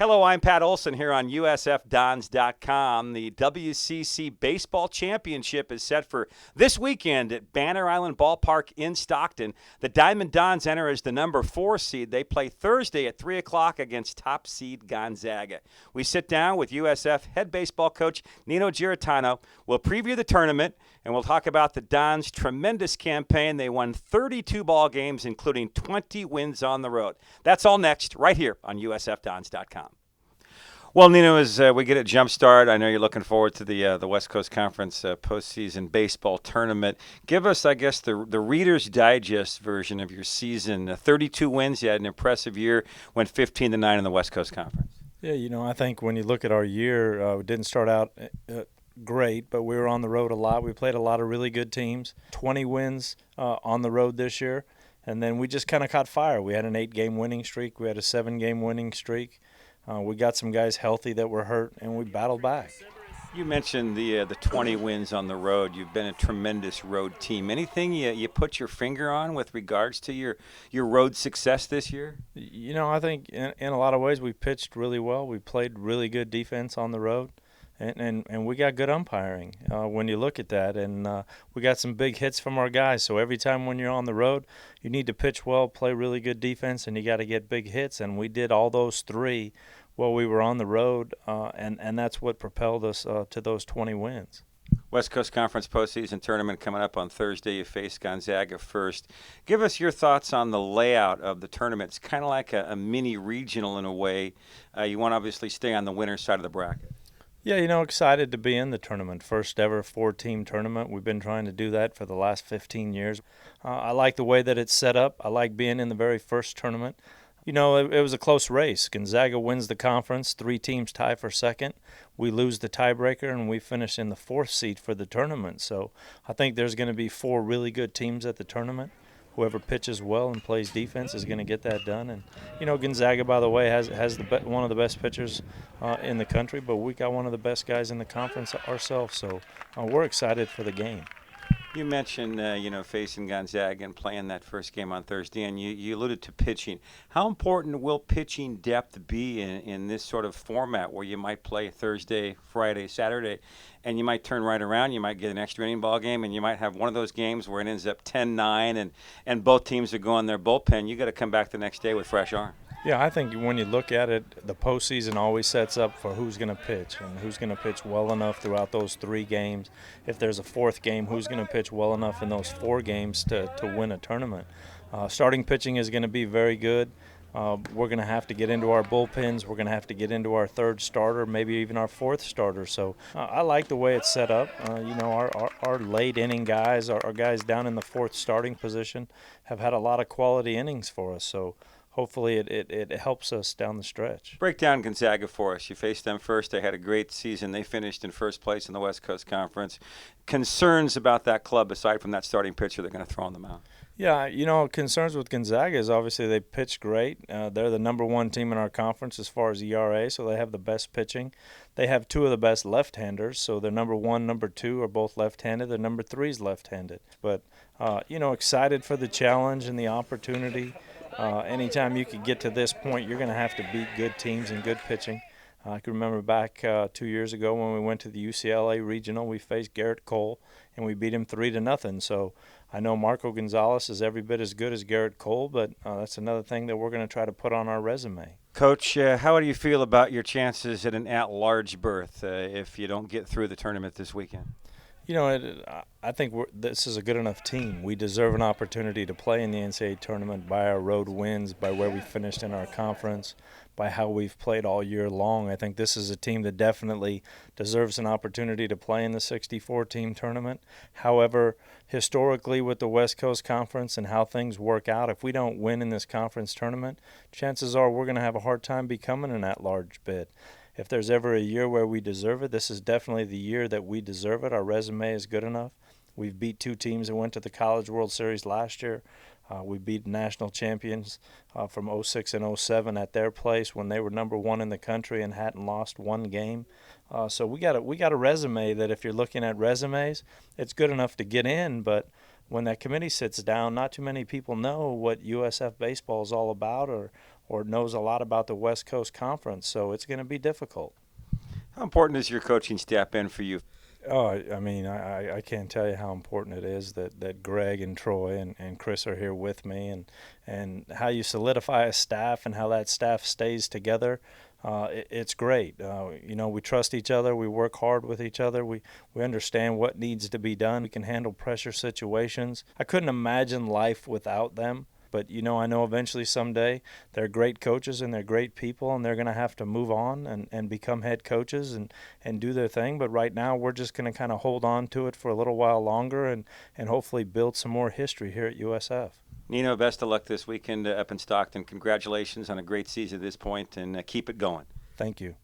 Hello, I'm Pat Olson here on USFDons.com. The WCC Baseball Championship is set for this weekend at Banner Island Ballpark in Stockton. The Diamond Dons enter as the number 4 seed. They play Thursday at 3 o'clock against top seed Gonzaga. We sit down with USF head baseball coach Nino Giarratano. We'll preview the tournament, and we'll talk about the Dons' tremendous campaign. They won 32 ball games, including 20 wins on the road. That's all next, right here on USFDons.com. Well, Nino, as we get a jump start, I know you're looking forward to the West Coast Conference postseason baseball tournament. Give us, I guess, the Reader's Digest version of your season. 32 wins, you had an impressive year, went 15-9 in the West Coast Conference. Yeah, I think when you look at our year, we didn't start out great, but we were on the road a lot. We played a lot of really good teams, 20 wins on the road this year, and then we just kind of caught fire. We had an 8-game winning streak. We had a 7-game winning streak. We got some guys healthy that were hurt, and we battled back. You mentioned the 20 wins on the road. You've been a tremendous road team. Anything you put your finger on with regards to your road success this year? I think in a lot of ways we pitched really well. We played really good defense on the road, and we got good umpiring when you look at that. And we got some big hits from our guys. So every time when you're on the road, you need to pitch well, play really good defense, and you got to get big hits. And we did all those three while we were on the road, and that's what propelled us to those 20 wins. West Coast Conference postseason tournament coming up on Thursday. You face Gonzaga first. Give us your thoughts on the layout of the tournament. It's kind of like a mini regional in a way. You want to obviously stay on the winner's side of the bracket. Yeah, excited to be in the tournament. First ever 4-team tournament. We've been trying to do that for the last 15 years. I like the way that it's set up. I like being in the very first tournament. It was a close race. Gonzaga wins the conference. 3 teams tie for second. We lose the tiebreaker, and we finish in the 4th seed for the tournament. So I think there's going to be 4 really good teams at the tournament. Whoever pitches well and plays defense is going to get that done. And, Gonzaga, by the way, has one of the best pitchers in the country, but we got one of the best guys in the conference ourselves. So we're excited for the game. You mentioned, facing Gonzaga and playing that first game on Thursday, and you alluded to pitching. How important will pitching depth be in this sort of format where you might play Thursday, Friday, Saturday, and you might turn right around, you might get an extra inning ball game, and you might have one of those games where it ends up 10-9 and both teams are going their bullpen. You got to come back the next day with fresh arms. Yeah, I think when you look at it, the postseason always sets up for who's going to pitch and who's going to pitch well enough throughout those 3 games. If there's a 4th game, who's going to pitch well enough in those 4 games to win a tournament. Starting pitching is going to be very good. We're going to have to get into our bullpens. We're going to have to get into our 3rd starter, maybe even our 4th starter. So I like the way it's set up. Our late inning guys, our guys down in the 4th starting position, have had a lot of quality innings for us. So hopefully it helps us down the stretch. Break down Gonzaga for us. You faced them first. They had a great season. They finished in first place in the West Coast Conference. Concerns about that club aside from that starting pitcher they're going to throw on the mound? Yeah, concerns with Gonzaga is obviously they pitch great. They're the number 1 team in our conference as far as ERA, so they have the best pitching. They have 2 of the best left-handers, so their number 1, number 2 are both left-handed. Their number 3 is left-handed. But, excited for the challenge and the opportunity. Anytime you could get to this point, you're going to have to beat good teams and good pitching. I can remember back 2 years ago when we went to the UCLA Regional, we faced Garrett Cole, and we beat him 3-0. So I know Marco Gonzalez is every bit as good as Garrett Cole, but that's another thing that we're going to try to put on our resume. Coach, how do you feel about your chances at an at-large berth if you don't get through the tournament this weekend? I think this is a good enough team. We deserve an opportunity to play in the NCAA tournament by our road wins, by where we finished in our conference, by how we've played all year long. I think this is a team that definitely deserves an opportunity to play in the 64-team tournament. However, historically with the West Coast Conference and how things work out, if we don't win in this conference tournament, chances are we're going to have a hard time becoming an at-large bid. If there's ever a year where we deserve it, this is definitely the year that we deserve it. Our resume is good enough. We've beat 2 teams that went to the College World Series last year. We beat national champions from 06 and 07 at their place when they were number 1 in the country and hadn't lost 1 game. So we got a resume that if you're looking at resumes, it's good enough to get in, but when that committee sits down, not too many people know what USF baseball is all about or or knows a lot about the West Coast Conference, so it's going to be difficult. How important has your coaching staff been for you? Oh, I mean, I can't tell you how important it is that Greg and Troy and Chris are here with me, and how you solidify a staff and how that staff stays together. It's great. We trust each other. We work hard with each other. We understand what needs to be done. We can handle pressure situations. I couldn't imagine life without them. But, I know eventually someday they're great coaches and they're great people, and they're going to have to move on and become head coaches and do their thing. But right now we're just going to kind of hold on to it for a little while longer and hopefully build some more history here at USF. Nino, best of luck this weekend up in Stockton. Congratulations on a great season at this point, and keep it going. Thank you.